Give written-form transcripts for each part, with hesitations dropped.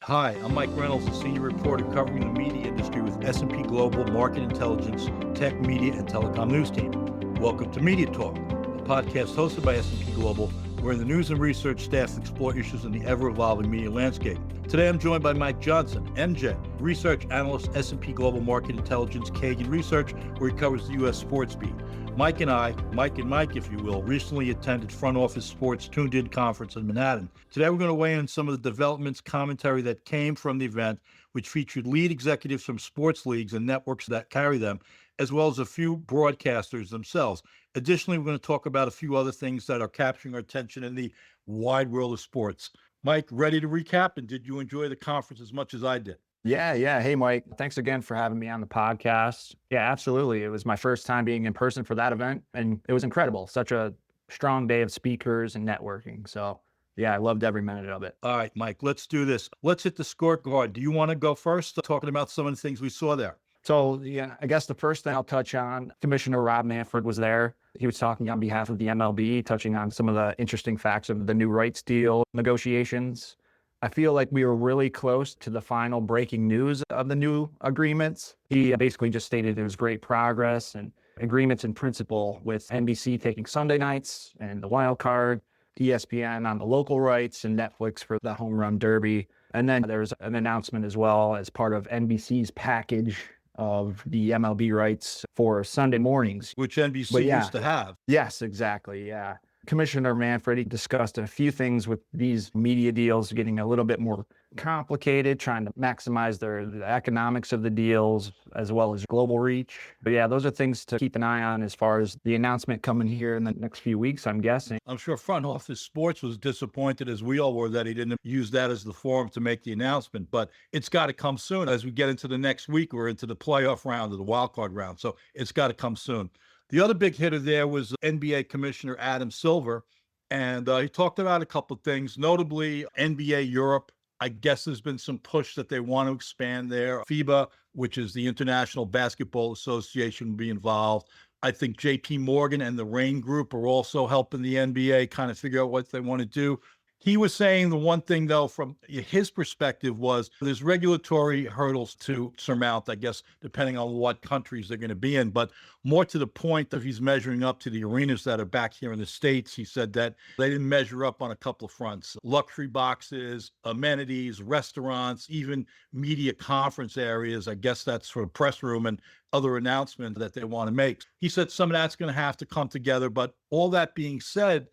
Hi, I'm Mike Reynolds, a senior reporter covering the media industry with S&P Global Market Intelligence Tech, Media, and Telecom News Team. Welcome to MediaTalk, a podcast hosted by S&P Global, where the news and research staff explore issues in the ever-evolving media landscape. Today, I'm joined by Mike Johnson, MJ, research analyst, S&P Global Market Intelligence Kagan Research, where he covers the U.S. sports beat. Mike and Mike, if you will, recently attended Front Office Sports Tuned In Conference in Manhattan. Today, we're going to weigh in some of the developments, commentary that came from the event, which featured lead executives from sports leagues and networks that carry them, as well as a few broadcasters themselves. Additionally, we're going to talk about a few other things that are capturing our attention in the wide world of sports. Mike, ready to recap? And did you enjoy the conference as much as I did? Yeah. Hey, Mike, thanks again for having me on the podcast. Yeah, absolutely. It was my first time being in person for that event, and it was incredible. Such a strong day of speakers and networking. So yeah, I loved every minute of it. All right, Mike, let's do this. Let's hit the scorecard. Do you want to go first, talking about some of the things we saw there? So yeah, I guess the first thing I'll touch on, Commissioner Rob Manfred was there. He was talking on behalf of the MLB, touching on some of the interesting facts of the new rights deal negotiations. I feel like we were really close to the final breaking news of the new agreements. He basically just stated there was great progress and agreements in principle with NBC taking Sunday nights and the wild card, ESPN on the local rights, and Netflix for the home run derby. And then there was an announcement as well as part of NBC's package of the MLB rights for Sunday mornings. Which NBC used to have. Yes, exactly. Yeah. Commissioner Manfred discussed a few things with these media deals getting a little bit more complicated, trying to maximize the economics of the deals as well as global reach. But yeah, those are things to keep an eye on as far as the announcement coming here in the next few weeks, I'm guessing. I'm sure Front Office Sports was disappointed, as we all were, that he didn't use that as the forum to make the announcement. But it's got to come soon as we get into the next week. We're into the playoff round or the wild card round. So it's got to come soon. The other big hitter there was NBA Commissioner Adam Silver, and he talked about a couple of things, notably NBA Europe. I guess there's been some push that they want to expand there. FIBA, which is the International Basketball Association, will be involved. I think JP Morgan and the Raine Group are also helping the NBA kind of figure out what they want to do. He was saying the one thing, though, from his perspective was there's regulatory hurdles to surmount, I guess, depending on what countries they're going to be in. But more to the point that he's measuring up to the arenas that are back here in the States. He said that they didn't measure up on a couple of fronts: luxury boxes, amenities, restaurants, even media conference areas. I guess that's for a press room and other announcements that they want to make. He said some of that's going to have to come together. But all that being said,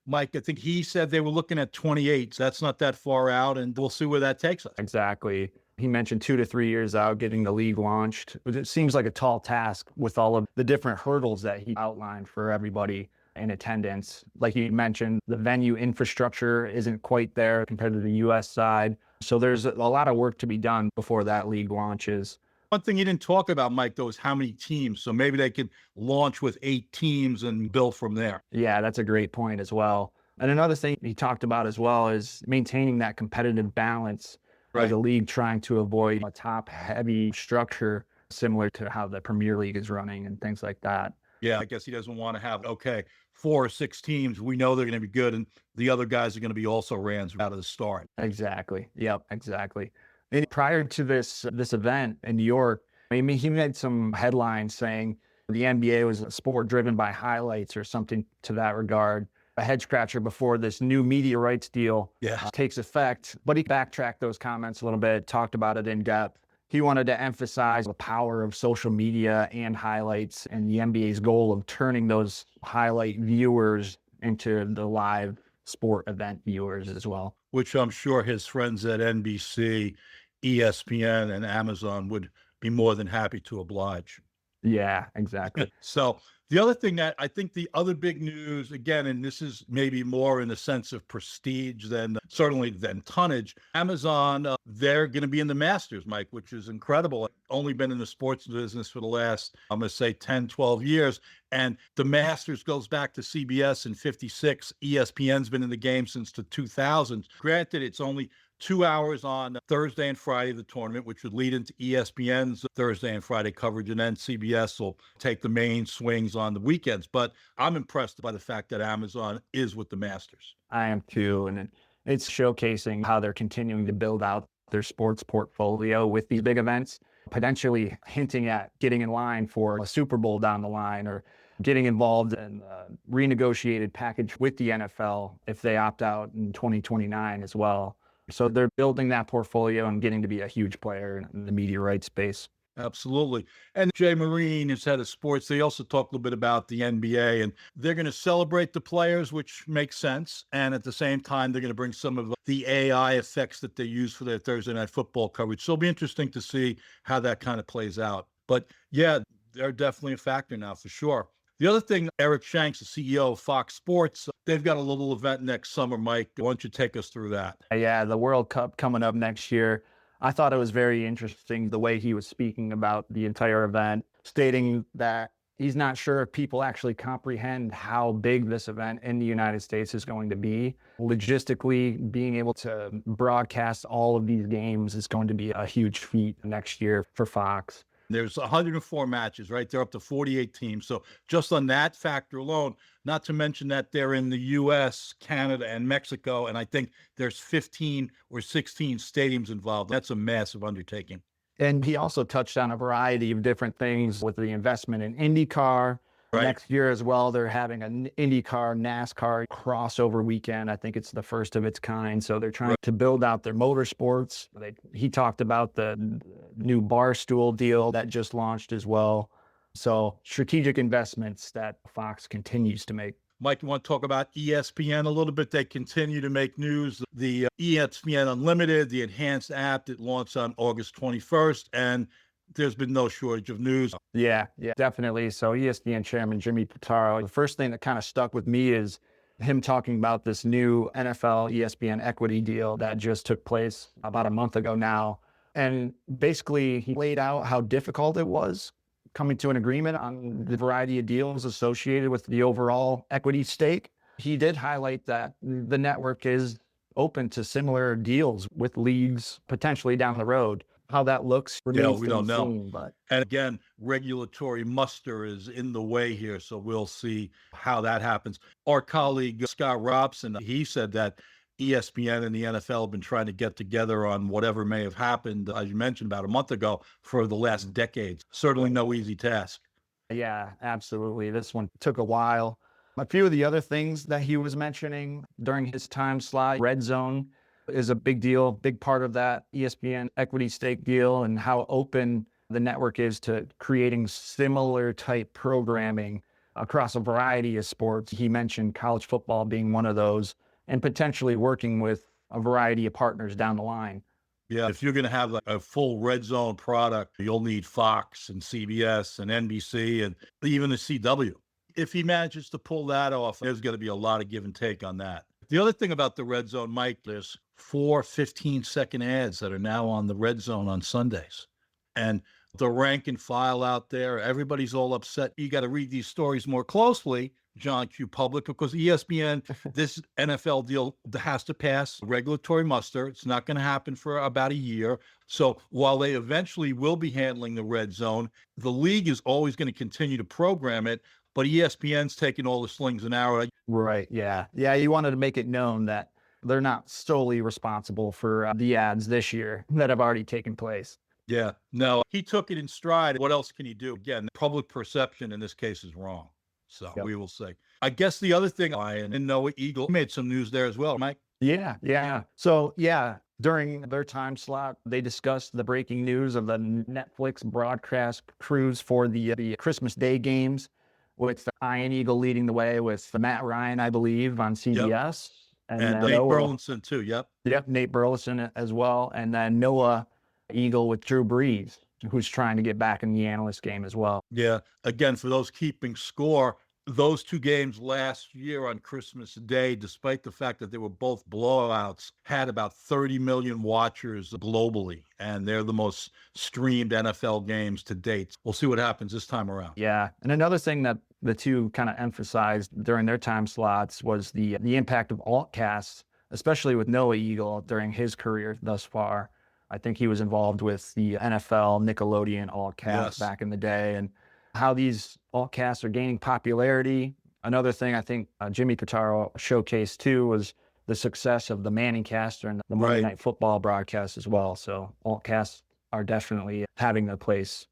Mike, I think he said they were looking at 28. So that's not that far out, and we'll see where that takes us. Exactly. He mentioned 2 to 3 years out getting the league launched. It seems like a tall task with all of the different hurdles that he outlined for everybody in attendance. Like you mentioned, the venue infrastructure isn't quite there compared to the U.S. side. So there's a lot of work to be done before that league launches. One thing you didn't talk about, Mike, though, is how many teams. So maybe they could launch with 8 teams and build from there. Yeah, that's a great point as well. And another thing he talked about as well is maintaining that competitive balance as a league, trying to avoid a top-heavy structure similar to how the Premier League is running and things like that. Yeah, I guess he doesn't want to have, 4 or 6 teams. We know they're going to be good, and the other guys are going to be also Rans out of the start. Exactly. Yep, exactly. And prior to this event in New York, I mean, he made some headlines saying the NBA was a sport driven by highlights or something to that regard. A head scratcher before this new media rights deal takes effect. But he backtracked those comments a little bit, talked about it in depth. He wanted to emphasize the power of social media and highlights and the NBA's goal of turning those highlight viewers into the live sport event viewers as well. Which I'm sure his friends at NBC, ESPN, and Amazon would be more than happy to oblige. Yeah, exactly. So the other thing that I think the other big news, again, and this is maybe more in the sense of prestige than certainly than tonnage, Amazon, they're going to be in the Masters, Mike, which is incredible. Only been in the sports business for the last, I'm going to say 10, 12 years. And the Masters goes back to CBS in 56. ESPN's been in the game since the 2000s. Granted, it's only 2 hours on Thursday and Friday of the tournament, which would lead into ESPN's Thursday and Friday coverage, and then CBS will take the main swings on the weekends. But I'm impressed by the fact that Amazon is with the Masters. I am too, and it's showcasing how they're continuing to build out their sports portfolio with these big events, potentially hinting at getting in line for a Super Bowl down the line or getting involved in a renegotiated package with the NFL if they opt out in 2029 as well. So they're building that portfolio and getting to be a huge player in the media rights space. Absolutely. And Jay Marine is head of sports. They also talk a little bit about the NBA, and they're going to celebrate the players, which makes sense. And at the same time, they're going to bring some of the AI effects that they use for their Thursday night football coverage. So it'll be interesting to see how that kind of plays out. But yeah, they're definitely a factor now for sure. The other thing, Eric Shanks, the CEO of Fox Sports, they've got a little event next summer. Mike, why don't you take us through that? Yeah, the World Cup coming up next year. I thought it was very interesting the way he was speaking about the entire event, stating that he's not sure if people actually comprehend how big this event in the United States is going to be. Logistically, being able to broadcast all of these games is going to be a huge feat next year for Fox. There's 104 matches, right? They're up to 48 teams. So just on that factor alone, not to mention that they're in the US, Canada, and Mexico. And I think there's 15 or 16 stadiums involved. That's a massive undertaking. And he also touched on a variety of different things with the investment in IndyCar. Right. Next year as well, they're having an IndyCar NASCAR crossover weekend. I think it's the first of its kind. So they're trying to build out their motorsports. He talked about the new Barstool deal that just launched as well. So strategic investments that Fox continues to make. Mike, you want to talk about ESPN a little bit? They continue to make news. The ESPN Unlimited, the enhanced app that launched on August 21st, and there's been no shortage of news. Yeah, definitely. So ESPN chairman Jimmy Pitaro, the first thing that kind of stuck with me is him talking about this new NFL ESPN equity deal that just took place about a month ago now. And basically, he laid out how difficult it was coming to an agreement on the variety of deals associated with the overall equity stake. He did highlight that the network is open to similar deals with leagues potentially down the road. How that looks remains we don't know. seen, but And again, regulatory muster is in the way here, so we'll see how that happens. Our colleague Scott Robson, he said that ESPN and the NFL have been trying to get together on whatever may have happened, as you mentioned, about a month ago for the last decades. Certainly no easy task. yeah, absolutely. This one took a while. A few of the other things that he was mentioning during his time slot, Red Zone is a big deal, big part of that ESPN equity stake deal, and how open the network is to creating similar type programming across a variety of sports. He mentioned college football being one of those, and potentially working with a variety of partners down the line. Yeah, if you're going to have like a full Red Zone product, you'll need Fox and CBS and NBC and even the CW. If he manages to pull that off, there's going to be a lot of give and take on that. The other thing about the Red Zone, Mike, there's 4 15-second ads that are now on the Red Zone on Sundays. And the rank and file out there, everybody's all upset. You got to read these stories more closely, John Q. Public, because ESPN, this NFL deal has to pass regulatory muster. It's not going to happen for about a year. So while they eventually will be handling the Red Zone, the league is always going to continue to program it. But ESPN's taking all the slings and arrows. Right. Yeah. Yeah. You wanted to make it known that they're not solely responsible for the ads this year that have already taken place. Yeah. No, he took it in stride. What else can he do? Again, public perception in this case is wrong. So we will see. I guess the other thing, Ryan and Noah Eagle made some news there as well, Mike. Yeah. So, during their time slot, they discussed the breaking news of the Netflix broadcast cruise for the Christmas Day games, with Ian Eagle leading the way with Matt Ryan, I believe, on CBS. Yep. And Nate Burleson too. Yep, Nate Burleson as well. And then Noah Eagle with Drew Brees, who's trying to get back in the analyst game as well. Yeah. Again, for those keeping score, those two games last year on Christmas Day, despite the fact that they were both blowouts, had about 30 million watchers globally, and they're the most streamed NFL games to date. We'll see what happens this time around. Yeah. And another thing that the two kind of emphasized during their time slots was the impact of altcasts, especially with Noah Eagle during his career thus far. I think he was involved with the NFL Nickelodeon altcasts back in the day, and how these altcasts are gaining popularity. Another thing I think Jimmy Pitaro showcased too was the success of the Manning caster and the Monday Right. Night Football broadcast as well. So alt casts are definitely having their place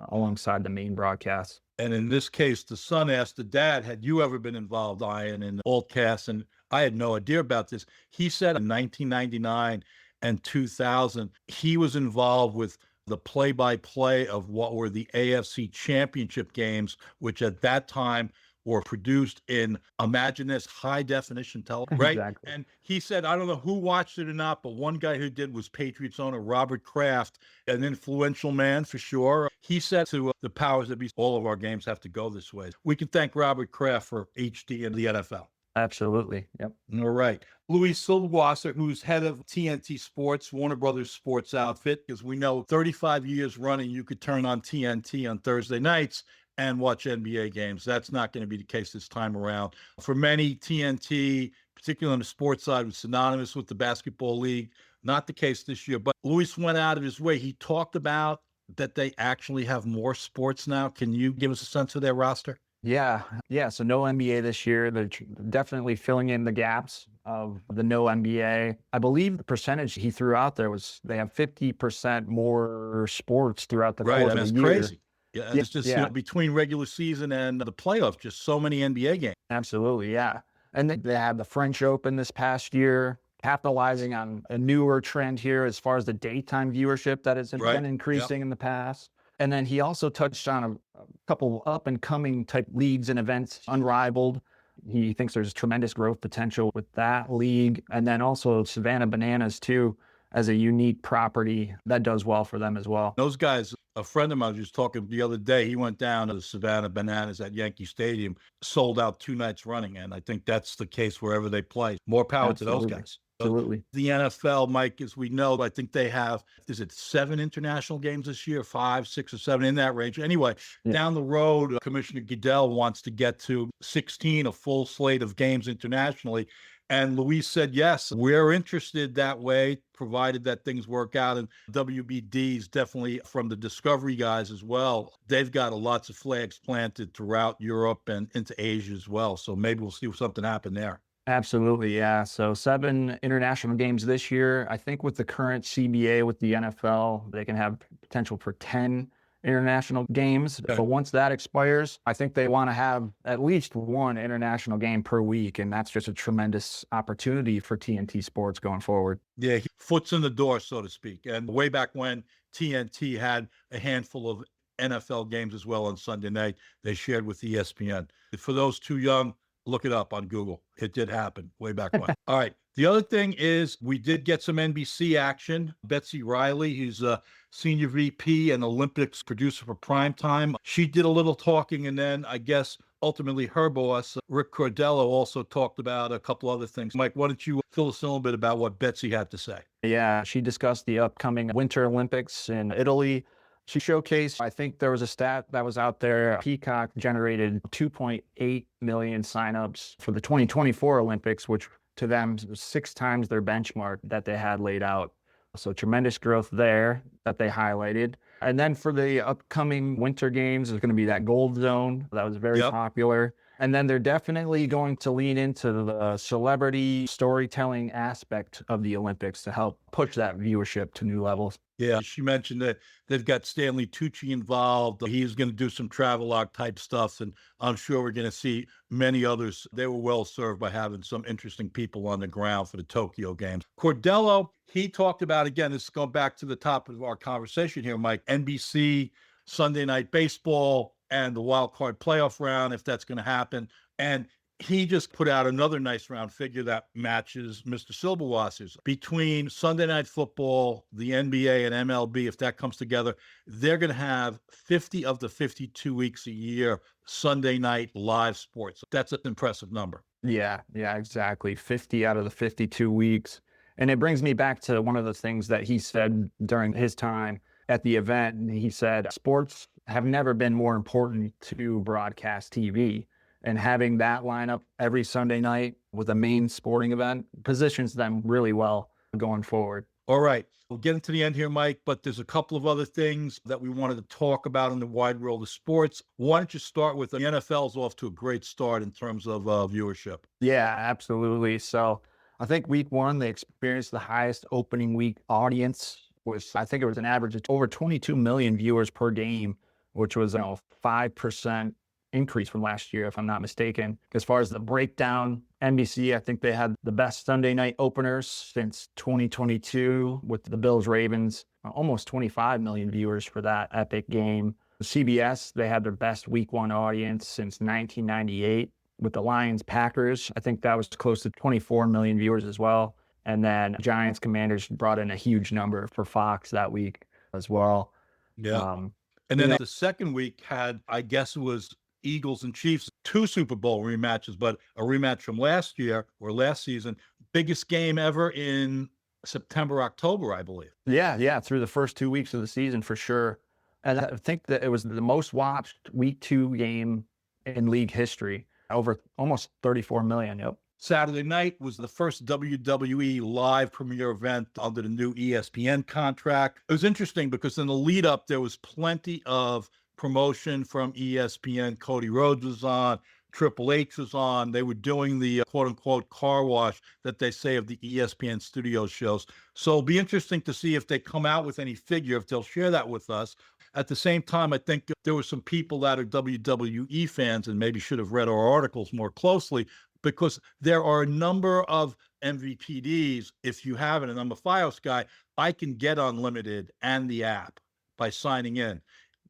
alongside the main broadcast. And in this case, the son asked the dad, had you ever been involved, Ian, in altcasts? And I had no idea about this. He said in 1999 and 2000, he was involved with the play-by-play of what were the AFC championship games, which at that time were produced in, imagine this, high definition television, right? Exactly. And he said, I don't know who watched it or not, but one guy who did was Patriots owner Robert Kraft, an influential man for sure. He said to the powers that be, all of our games have to go this way. We can thank Robert Kraft for HD and the NFL. Absolutely. Yep. All right. Luis Silverwasser, who's head of TNT Sports, Warner Brothers Sports outfit, because we know 35 years running, you could turn on TNT on Thursday nights and watch NBA games. That's not going to be the case this time around. For many, TNT, particularly on the sports side, was synonymous with the basketball league. Not the case this year, but Luis went out of his way. He talked about that they actually have more sports now. Can you give us a sense of their roster? Yeah. So no NBA this year. They're definitely filling in the gaps of the no NBA. I believe the percentage he threw out there was they have 50% more sports throughout the course of That's the year. crazy. Yeah, it's just between regular season and the playoffs, just so many NBA games. Absolutely, yeah. And they had the French Open this past year, capitalizing on a newer trend here as far as the daytime viewership that has been increasing in the past. And then he also touched on a couple up-and-coming type leagues and events, unrivaled. He thinks there's tremendous growth potential with that league. And then also Savannah Bananas, too, as a unique property that does well for them as well. Those guys, a friend of mine was just talking the other day, he went down to the Savannah Bananas at Yankee Stadium, sold out 2 nights running. And I think that's the case wherever they play. More power to those guys. Absolutely. The NFL, Mike, as we know, I think they have, is it 7 international games this year? 5, 6, or 7, in that range. Anyway, down the road, Commissioner Goodell wants to get to 16, a full slate of games internationally. And Luis said, yes, we're interested that way, provided that things work out. And WBD's definitely, from the Discovery guys as well, they've got lots of flags planted throughout Europe and into Asia as well. So maybe we'll see something happen there. Absolutely, yeah. So 7 international games this year. I think with the current CBA with the NFL, they can have potential for 10 international games. Okay. But once that expires, I think they want to have at least 1 international game per week. And that's just a tremendous opportunity for TNT Sports going forward. Yeah, foot's in the door, so to speak. And way back when TNT had a handful of NFL games as well on Sunday night, they shared with ESPN. For those too young, look it up on Google. It did happen way back when. All right. The other thing is we did get some NBC action. Betsy Riley, who's a senior VP and Olympics producer for Primetime, she did a little talking, and then I guess ultimately her boss, Rick Cordello, also talked about a couple other things. Mike, why don't you fill us in a little bit about what Betsy had to say? Yeah, she discussed the upcoming Winter Olympics in Italy. She showcased, I think there was a stat that was out there. Peacock generated 2.8 million signups for the 2024 Olympics, which to them was 6 times their benchmark that they had laid out. So tremendous growth there that they highlighted. And then for the upcoming Winter Games, there's going to be that gold zone that was very popular. And then they're definitely going to lean into the celebrity storytelling aspect of the Olympics to help push that viewership to new levels. Yeah, she mentioned that they've got Stanley Tucci involved. He's going to do some travelogue type stuff, and I'm sure we're going to see many others. They were well served by having some interesting people on the ground for the Tokyo Games. Cordello, he talked about, again, this is going back to the top of our conversation here, Mike, NBC, Sunday Night Baseball, and the wild card playoff round, if that's going to happen. And he just put out another nice round figure that matches Mr. Silverwasser's. Between Sunday Night Football, the NBA, and MLB, if that comes together, they're going to have 50 of the 52 weeks a year Sunday night live sports. That's an impressive number. Yeah, exactly. 50 out of the 52 weeks. And it brings me back to one of the things that he said during his time at the event. He said, sports have never been more important to broadcast TV. And having that lineup every Sunday night with a main sporting event positions them really well going forward. All right. We'll get into the end here, Mike, but there's a couple of other things that we wanted to talk about in the wide world of sports. Why don't you start with the NFL's off to a great start in terms of viewership? Yeah, absolutely. So I think week one, they experienced the highest opening week audience, which I think it was an average of over 22 million viewers per game, which was a 5% increase from last year, if I'm not mistaken. As far as the breakdown, NBC, I think they had the best Sunday night openers since 2022 with the Bills Ravens, almost 25 million viewers for that epic game. CBS, they had their best week one audience since 1998 with the Lions Packers. I think that was close to 24 million viewers as well. And then Giants Commanders brought in a huge number for Fox that week as well. Yeah. And then the second week had, I guess it was Eagles and Chiefs, 2 Super Bowl rematches, but a rematch from last year or last season. Biggest game ever in September, October, I believe. Yeah, through the first 2 weeks of the season for sure. And I think that it was the most watched week 2 game in league history, over almost 34 million. Yep. Saturday night was the first WWE live premiere event under the new ESPN contract. It was interesting because in the lead up, there was plenty of promotion from ESPN. Cody Rhodes was on, Triple H was on. They were doing the quote unquote car wash that they say of the ESPN studio shows. So it'll be interesting to see if they come out with any figure, if they'll share that with us. At the same time, I think there were some people that are WWE fans and maybe should have read our articles more closely, because there are a number of MVPDs. If you have it, and I'm a Fios guy, I can get unlimited and the app by signing in.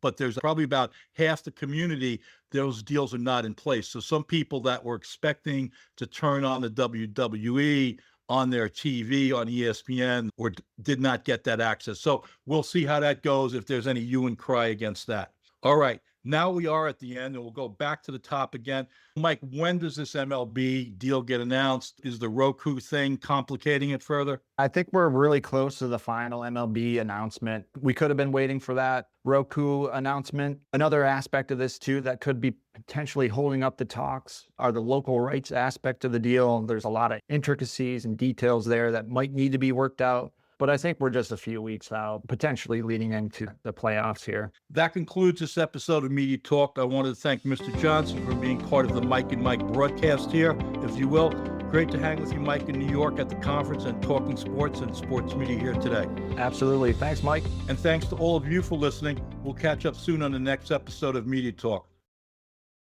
But there's probably about half the community, those deals are not in place. So some people that were expecting to turn on the WWE on their TV on ESPN or did not get that access. So we'll see how that goes, if there's any hue and cry against that. All right. Now we are at the end, and we'll go back to the top again. Mike, when does this MLB deal get announced? Is the Roku thing complicating it further? I think we're really close to the final MLB announcement. We could have been waiting for that Roku announcement. Another aspect of this, too, that could be potentially holding up the talks are the local rights aspect of the deal. There's a lot of intricacies and details there that might need to be worked out. But I think we're just a few weeks out, potentially leading into the playoffs here. That concludes this episode of Media Talk. I wanted to thank Mr. Johnson for being part of the Mike and Mike broadcast here, if you will. Great to hang with you, Mike, in New York at the conference and talking sports and sports media here today. Absolutely. Thanks, Mike. And thanks to all of you for listening. We'll catch up soon on the next episode of Media Talk.